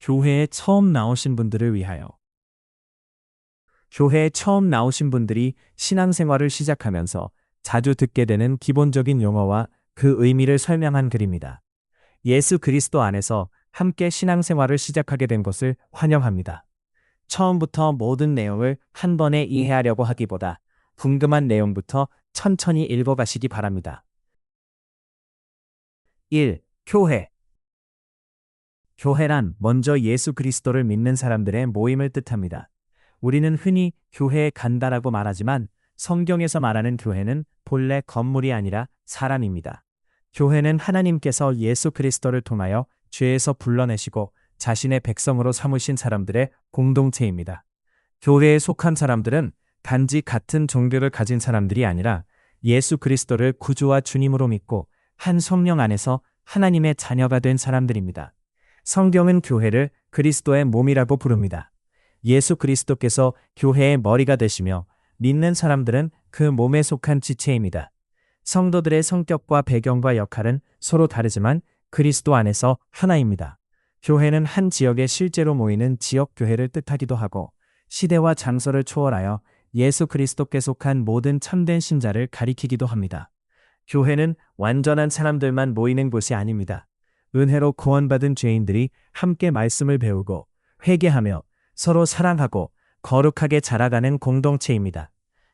교회에 처음 나오신 분들을 위하여. 교회에 처음 나오신 분들이 신앙생활을 시작하면서 자주 듣게 되는 기본적인 용어와 그 의미를 설명한 글입니다. 예수 그리스도 안에서 함께 신앙생활을 시작하게 된 것을 환영합니다. 처음부터 모든 내용을 한 번에 이해하려고 하기보다 궁금한 내용부터 천천히 읽어가시기 바랍니다. 1. 교회. 교회란 먼저 예수 그리스도를 믿는 사람들의 모임을 뜻합니다. 우리는 흔히 교회에 간다라고 말하지만 성경에서 말하는 교회는 본래 건물이 아니라 사람입니다. 교회는 하나님께서 예수 그리스도를 통하여 죄에서 불러내시고 자신의 백성으로 삼으신 사람들의 공동체입니다. 교회에 속한 사람들은 단지 같은 종교를 가진 사람들이 아니라 예수 그리스도를 구주와 주님으로 믿고 한 성령 안에서 하나님의 자녀가 된 사람들입니다. 성경은 교회를 그리스도의 몸이라고 부릅니다. 예수 그리스도께서 교회의 머리가 되시며 믿는 사람들은 그 몸에 속한 지체입니다. 성도들의 성격과 배경과 역할은 서로 다르지만 그리스도 안에서 하나입니다. 교회는 한 지역에 실제로 모이는 지역교회를 뜻하기도 하고 시대와 장소를 초월하여 예수 그리스도께 속한 모든 참된 신자를 가리키기도 합니다. 교회는 완전한 사람들만 모이는 곳이 아닙니다. 은혜로 구원받은 죄인들이 함께 말씀을 배우고 회개하며 서로 사랑하고 거룩하게 자라가는 공동체입니다.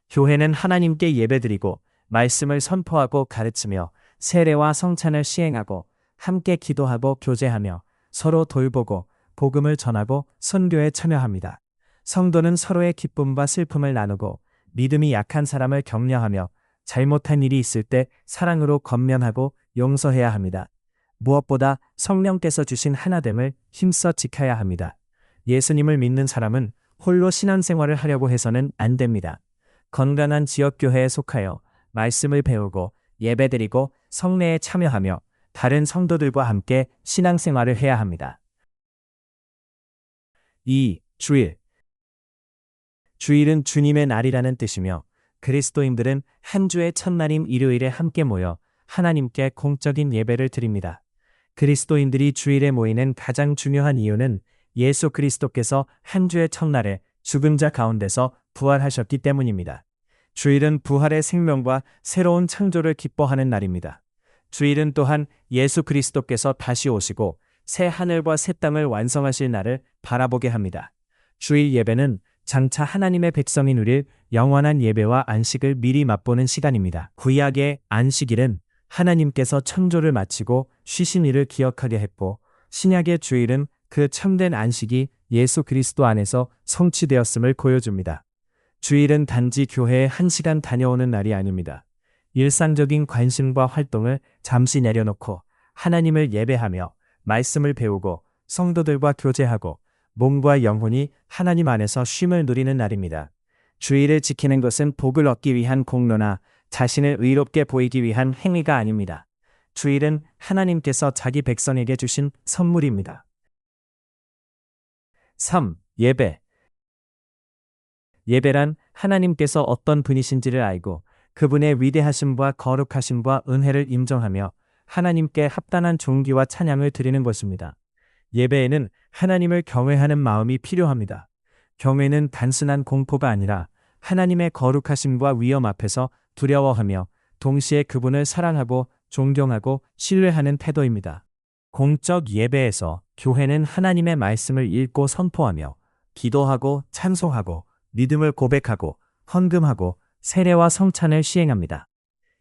교회는 하나님께 예배드리고 말씀을 선포하고 가르치며 세례와 성찬을 시행하고 함께 기도하고 교제하며 서로 돌보고 복음을 전하고 선교에 참여합니다. 성도는 서로의 기쁨과 슬픔을 나누고 믿음이 약한 사람을 격려하며 잘못한 일이 있을 때 사랑으로 권면하고 용서해야 합니다. 무엇보다 성령께서 주신 하나됨을 힘써 지켜야 합니다. 예수님을 믿는 사람은 홀로 신앙생활을 하려고 해서는 안 됩니다. 건강한 지역교회에 속하여 말씀을 배우고 예배드리고 성례에 참여하며 다른 성도들과 함께 신앙생활을 해야 합니다. 2. 주일. 주일은 주님의 날이라는 뜻이며 그리스도인들은 한 주의 첫날인 일요일에 함께 모여 하나님께 공적인 예배를 드립니다. 그리스도인들이 주일에 모이는 가장 중요한 이유는 예수 그리스도께서 한 주의 첫날에 죽은 자 가운데서 부활하셨기 때문입니다. 주일은 부활의 생명과 새로운 창조를 기뻐하는 날입니다. 주일은 또한 예수 그리스도께서 다시 오시고 새 하늘과 새 땅을 완성하실 날을 바라보게 합니다. 주일 예배는 장차 하나님의 백성인 우리 영원한 예배와 안식을 미리 맛보는 시간입니다. 구약의 안식일은 하나님께서 창조를 마치고 쉬신 일을 기억하게 했고 신약의 주일은 그 참된 안식이 예수 그리스도 안에서 성취되었음을 보여줍니다. 주일은 단지 교회에 1시간 다녀오는 날이 아닙니다. 일상적인 관심과 활동을 잠시 내려놓고 하나님을 예배하며 말씀을 배우고 성도들과 교제하고 몸과 영혼이 하나님 안에서 쉼을 누리는 날입니다. 주일을 지키는 것은 복을 얻기 위한 공로나 자신을 의롭게 보이기 위한 행위가 아닙니다. 주일은 하나님께서 자기 백성에게 주신 선물입니다. 3. 예배. 예배란 하나님께서 어떤 분이신지를 알고 그분의 위대하심과 거룩하심과 은혜를 인정하며 하나님께 합당한 존귀와 찬양을 드리는 것입니다. 예배에는 하나님을 경외하는 마음이 필요합니다. 경외는 단순한 공포가 아니라 하나님의 거룩하심과 위엄 앞에서 두려워하며 동시에 그분을 사랑하고 존경하고 신뢰하는 태도입니다. 공적 예배에서 교회는 하나님의 말씀을 읽고 선포하며 기도하고 찬송하고 믿음을 고백하고 헌금하고 세례와 성찬을 시행합니다.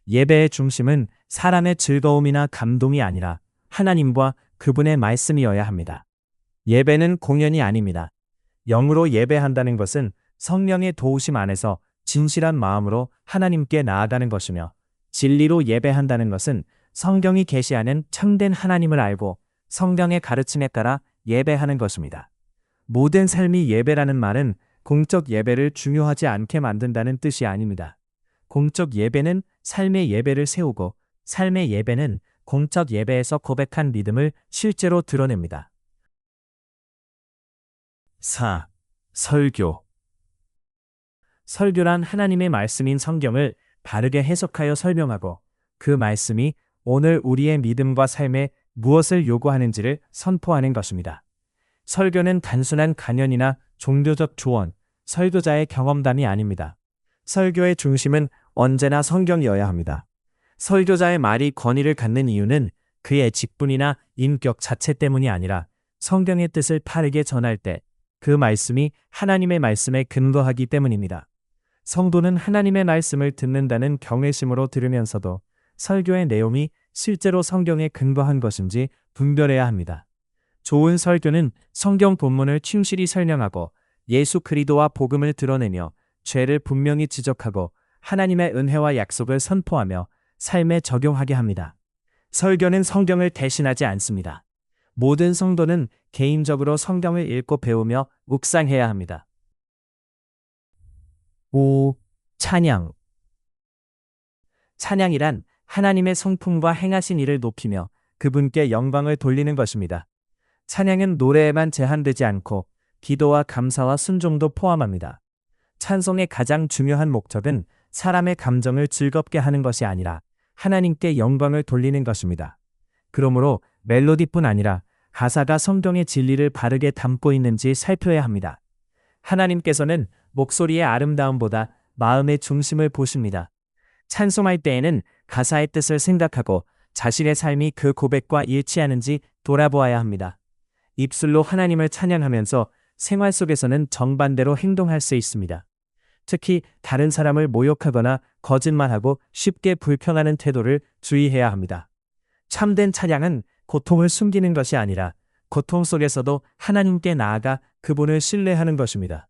예배의 중심은 사람의 즐거움이나 감동이 아니라 하나님과 그분의 말씀이어야 합니다. 예배는 공연이 아닙니다. 영으로 예배한다는 것은 성령의 도우심 안에서 진실한 마음으로 하나님께 나아가는 것이며 진리로 예배한다는 것은 성경이 계시하는 참된 하나님을 알고 성경의 가르침에 따라 예배하는 것입니다. 모든 삶이 예배라는 말은 공적 예배를 중요하지 않게 만든다는 뜻이 아닙니다. 공적 예배는 삶의 예배를 세우고 삶의 예배는 공적 예배에서 고백한 믿음을 실제로 드러냅니다. 4. 설교. 설교란 하나님의 말씀인 성경을 바르게 해석하여 설명하고 그 말씀이 오늘 우리의 믿음과 삶에 무엇을 요구하는지를 선포하는 것입니다. 설교는 단순한 강연이나 종교적 조언, 설교자의 경험담이 아닙니다. 설교의 중심은 언제나 성경이어야 합니다. 설교자의 말이 권위를 갖는 이유는 그의 직분이나 인격 자체 때문이 아니라 성경의 뜻을 바르게 전할 때 그 말씀이 하나님의 말씀에 근거하기 때문입니다. 성도는 하나님의 말씀을 듣는다는 경외심으로 들으면서도 설교의 내용이 실제로 성경에 근거한 것인지 분별해야 합니다. 좋은 설교는 성경 본문을 충실히 설명하고 예수 그리스도와 복음을 드러내며 죄를 분명히 지적하고 하나님의 은혜와 약속을 선포하며 삶에 적용하게 합니다. 설교는 성경을 대신하지 않습니다. 모든 성도는 개인적으로 성경을 읽고 배우며 묵상해야 합니다. 5. 찬양. 찬양이란 하나님의 성품과 행하신 일을 높이며 그분께 영광을 돌리는 것입니다. 찬양은 노래에만 제한되지 않고 기도와 감사와 순종도 포함합니다. 찬송의 가장 중요한 목적은 사람의 감정을 즐겁게 하는 것이 아니라 하나님께 영광을 돌리는 것입니다. 그러므로 멜로디뿐 아니라 가사가 성경의 진리를 바르게 담고 있는지 살펴야 합니다. 하나님께서는 목소리의 아름다움보다 마음의 중심을 보십니다. 찬송할 때에는 가사의 뜻을 생각하고 자신의 삶이 그 고백과 일치하는지 돌아보아야 합니다. 입술로 하나님을 찬양하면서 생활 속에서는 정반대로 행동할 수 있습니다. 특히 다른 사람을 모욕하거나 거짓말하고 쉽게 불평하는 태도를 주의해야 합니다. 참된 찬양은 고통을 숨기는 것이 아니라 고통 속에서도 하나님께 나아가 그분을 신뢰하는 것입니다.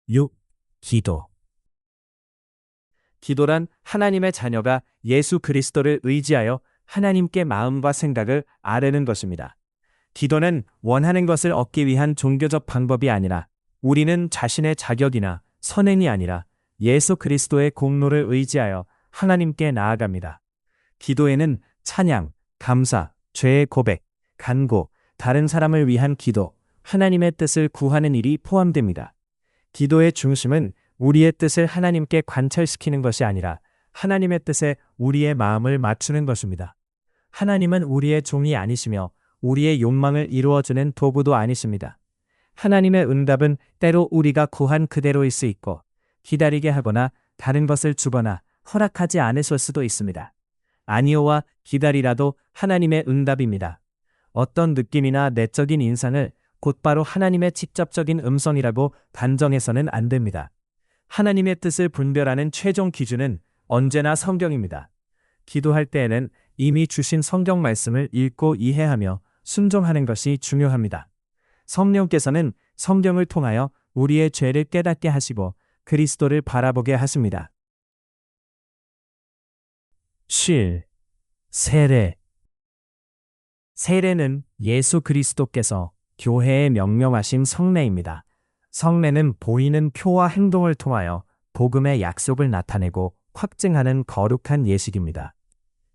6. 기도. 기도란 하나님의 자녀가 예수 그리스도를 의지하여 하나님께 마음과 생각을 아뢰는 것입니다. 기도는 원하는 것을 얻기 위한 종교적 방법이 아니라 우리는 자신의 자격이나 선행이 아니라 예수 그리스도의 공로를 의지하여 하나님께 나아갑니다. 기도에는 찬양, 감사, 죄의 고백, 간구, 다른 사람을 위한 기도, 하나님의 뜻을 구하는 일이 포함됩니다. 기도의 중심은 우리의 뜻을 하나님께 관철시키는 것이 아니라 하나님의 뜻에 우리의 마음을 맞추는 것입니다. 하나님은 우리의 종이 아니시며 우리의 욕망을 이루어주는 도구도 아니십니다. 하나님의 응답은 때로 우리가 구한 그대로일 수 있고 기다리게 하거나 다른 것을 주거나 허락하지 않으실 수도 있습니다. 아니오와 기다리라도 하나님의 응답입니다. 어떤 느낌이나 내적인 인상을 곧바로 하나님의 직접적인 음성이라고 단정해서는 안 됩니다. 하나님의 뜻을 분별하는 최종 기준은 언제나 성경입니다. 기도할 때에는 이미 주신 성경 말씀을 읽고 이해하며 순종하는 것이 중요합니다. 성령께서는 성경을 통하여 우리의 죄를 깨닫게 하시고 그리스도를 바라보게 하십니다. 실, 세례. 세례는 예수 그리스도께서 교회에 명령하신 성례입니다. 성례는 보이는 표와 행동을 통하여 복음의 약속을 나타내고 확증하는 거룩한 예식입니다.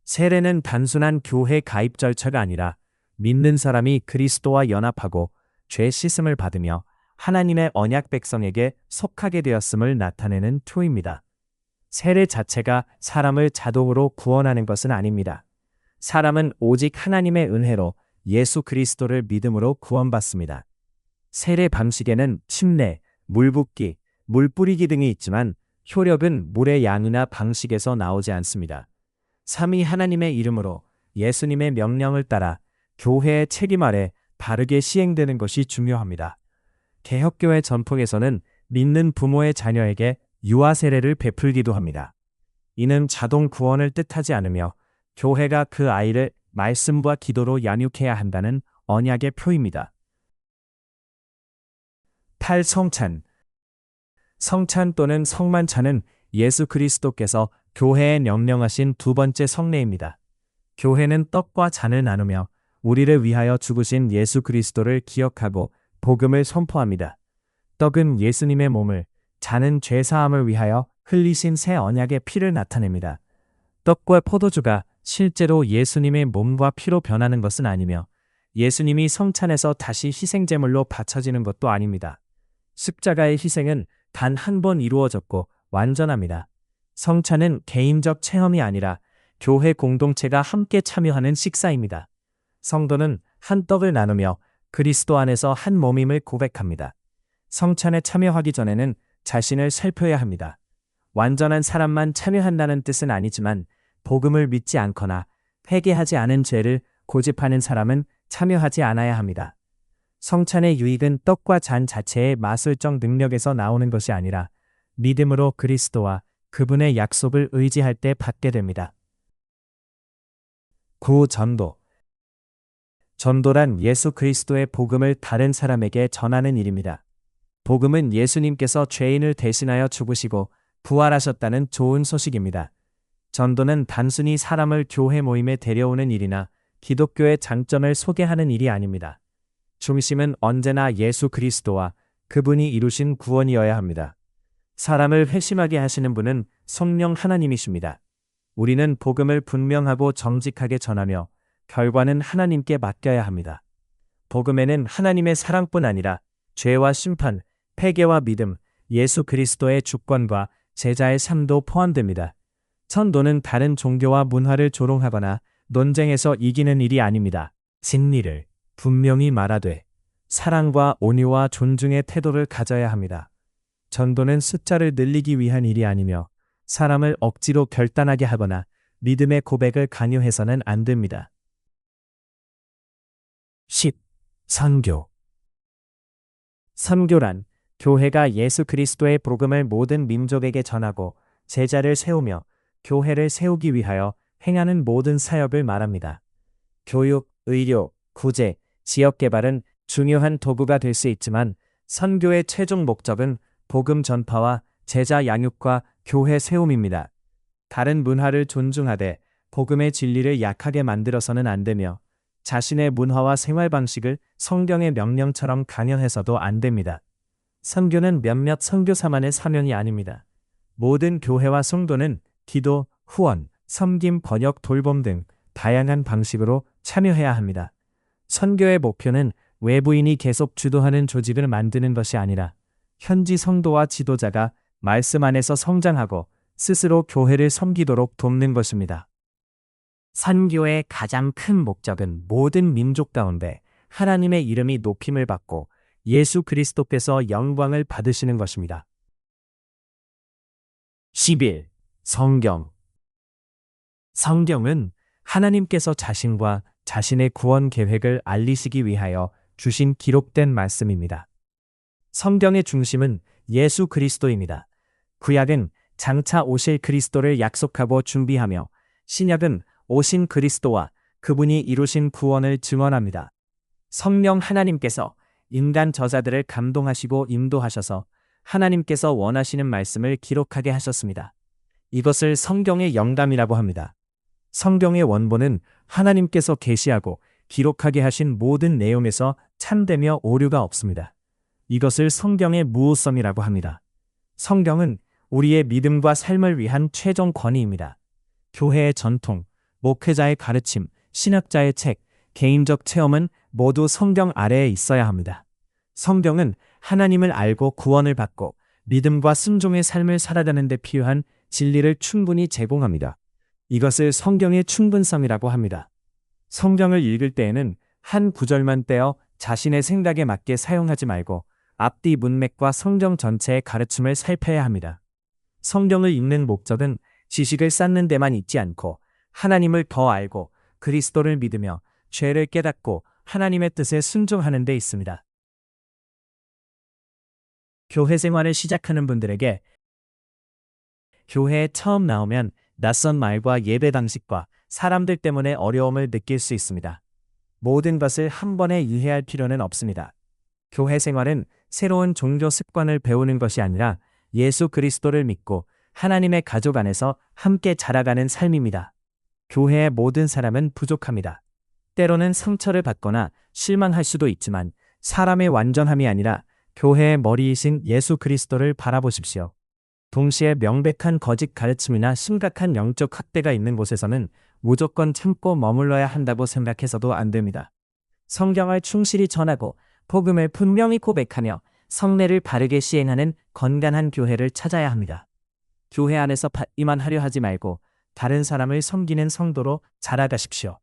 세례는 단순한 교회 가입 절차가 아니라 믿는 사람이 그리스도와 연합하고 죄 씻음을 받으며 하나님의 언약 백성에게 속하게 되었음을 나타내는 표입니다. 세례 자체가 사람을 자동으로 구원하는 것은 아닙니다. 사람은 오직 하나님의 은혜로 예수 그리스도를 믿음으로 구원받습니다. 세례 방식에는 침례, 물 붓기, 물 뿌리기 등이 있지만 효력은 물의 양이나 방식에서 나오지 않습니다. 삼위 하나님의 이름으로 예수님의 명령을 따라 교회의 책임 아래 바르게 시행되는 것이 중요합니다. 개혁교회 전통에서는 믿는 부모의 자녀에게 유아 세례를 베풀기도 합니다. 이는 자동 구원을 뜻하지 않으며 교회가 그 아이를 말씀과 기도로 양육해야 한다는 언약의 표입니다. 8. 성찬. 성찬 또는 성만찬은 예수 그리스도께서 교회에 명령하신 두 번째 성례입니다. 교회는 떡과 잔을 나누며 우리를 위하여 죽으신 예수 그리스도를 기억하고 복음을 선포합니다. 떡은 예수님의 몸을, 잔은 죄사함을 위하여 흘리신 새 언약의 피를 나타냅니다. 떡과 포도주가 실제로 예수님의 몸과 피로 변하는 것은 아니며 예수님이 성찬에서 다시 희생제물로 바쳐지는 것도 아닙니다. 십자가의 희생은 단 한 번 이루어졌고 완전합니다. 성찬은 개인적 체험이 아니라 교회 공동체가 함께 참여하는 식사입니다. 성도는 한 떡을 나누며 그리스도 안에서 한 몸임을 고백합니다. 성찬에 참여하기 전에는 자신을 살펴야 합니다. 완전한 사람만 참여한다는 뜻은 아니지만 복음을 믿지 않거나 회개하지 않은 죄를 고집하는 사람은 참여하지 않아야 합니다. 성찬의 유익은 떡과 잔 자체의 마술적 능력에서 나오는 것이 아니라 믿음으로 그리스도와 그분의 약속을 의지할 때 받게 됩니다. 구전도. 전도란 예수 그리스도의 복음을 다른 사람에게 전하는 일입니다. 복음은 예수님께서 죄인을 대신하여 죽으시고 부활하셨다는 좋은 소식입니다. 전도는 단순히 사람을 교회 모임에 데려오는 일이나 기독교의 장점을 소개하는 일이 아닙니다. 중심은 언제나 예수 그리스도와 그분이 이루신 구원이어야 합니다. 사람을 회심하게 하시는 분은 성령 하나님이십니다. 우리는 복음을 분명하고 정직하게 전하며 결과는 하나님께 맡겨야 합니다. 복음에는 하나님의 사랑뿐 아니라 죄와 심판, 회개와 믿음, 예수 그리스도의 주권과 제자의 삶도 포함됩니다. 전도는 다른 종교와 문화를 조롱하거나 논쟁에서 이기는 일이 아닙니다. 진리를 분명히 말하되 사랑과 온유와 존중의 태도를 가져야 합니다. 전도는 숫자를 늘리기 위한 일이 아니며 사람을 억지로 결단하게 하거나 믿음의 고백을 강요해서는 안 됩니다. 10. 선교. 선교란 교회가 예수 그리스도의 복음을 모든 민족에게 전하고 제자를 세우며 교회를 세우기 위하여 행하는 모든 사역을 말합니다. 교육, 의료, 구제, 지역개발은 중요한 도구가 될 수 있지만 선교의 최종 목적은 복음 전파와 제자 양육과 교회 세움입니다. 다른 문화를 존중하되 복음의 진리를 약하게 만들어서는 안 되며 자신의 문화와 생활 방식을 성경의 명령처럼 강요해서도 안 됩니다. 선교는 몇몇 선교사만의 사명이 아닙니다. 모든 교회와 성도는 기도, 후원, 섬김, 번역, 돌봄 등 다양한 방식으로 참여해야 합니다. 선교의 목표는 외부인이 계속 주도하는 조직을 만드는 것이 아니라 현지 성도와 지도자가 말씀 안에서 성장하고 스스로 교회를 섬기도록 돕는 것입니다. 선교의 가장 큰 목적은 모든 민족 가운데 하나님의 이름이 높임을 받고 예수 그리스도께서 영광을 받으시는 것입니다. 11. 성경. 성경은 하나님께서 자신과 자신의 구원 계획을 알리시기 위하여 주신 기록된 말씀입니다. 성경의 중심은 예수 그리스도입니다. 구약은 장차 오실 그리스도를 약속하고 준비하며 신약은 오신 그리스도와 그분이 이루신 구원을 증언합니다. 성령 하나님께서 인간 저자들을 감동하시고 인도하셔서 하나님께서 원하시는 말씀을 기록하게 하셨습니다. 이것을 성경의 영감이라고 합니다. 성경의 원본은 하나님께서 계시하고 기록하게 하신 모든 내용에서 참되며 오류가 없습니다. 이것을 성경의 무오성이라고 합니다. 성경은 우리의 믿음과 삶을 위한 최종 권위입니다. 교회의 전통, 목회자의 가르침, 신학자의 책, 개인적 체험은 모두 성경 아래에 있어야 합니다. 성경은 하나님을 알고 구원을 받고 믿음과 순종의 삶을 살아가는 데 필요한 진리를 충분히 제공합니다. 이것을 성경의 충분성이라고 합니다. 성경을 읽을 때에는 한 구절만 떼어 자신의 생각에 맞게 사용하지 말고 앞뒤 문맥과 성경 전체의 가르침을 살펴야 합니다. 성경을 읽는 목적은 지식을 쌓는 데만 있지 않고 하나님을 더 알고 그리스도를 믿으며 죄를 깨닫고 하나님의 뜻에 순종하는 데 있습니다. 교회 생활을 시작하는 분들에게 교회에 처음 나오면 낯선 말과 예배 방식과 사람들 때문에 어려움을 느낄 수 있습니다. 모든 것을 한 번에 이해할 필요는 없습니다. 교회 생활은 새로운 종교 습관을 배우는 것이 아니라 예수 그리스도를 믿고 하나님의 가족 안에서 함께 자라가는 삶입니다. 교회의 모든 사람은 부족합니다. 때로는 상처를 받거나 실망할 수도 있지만 사람의 완전함이 아니라 교회의 머리이신 예수 그리스도를 바라보십시오. 동시에 명백한 거짓 가르침이나 심각한 영적 학대가 있는 곳에서는 무조건 참고 머물러야 한다고 생각해서도 안 됩니다. 성경을 충실히 전하고 복음을 분명히 고백하며 성례를 바르게 시행하는 건강한 교회를 찾아야 합니다. 교회 안에서 받기만 하려 하지 말고 다른 사람을 섬기는 성도로 자라가십시오.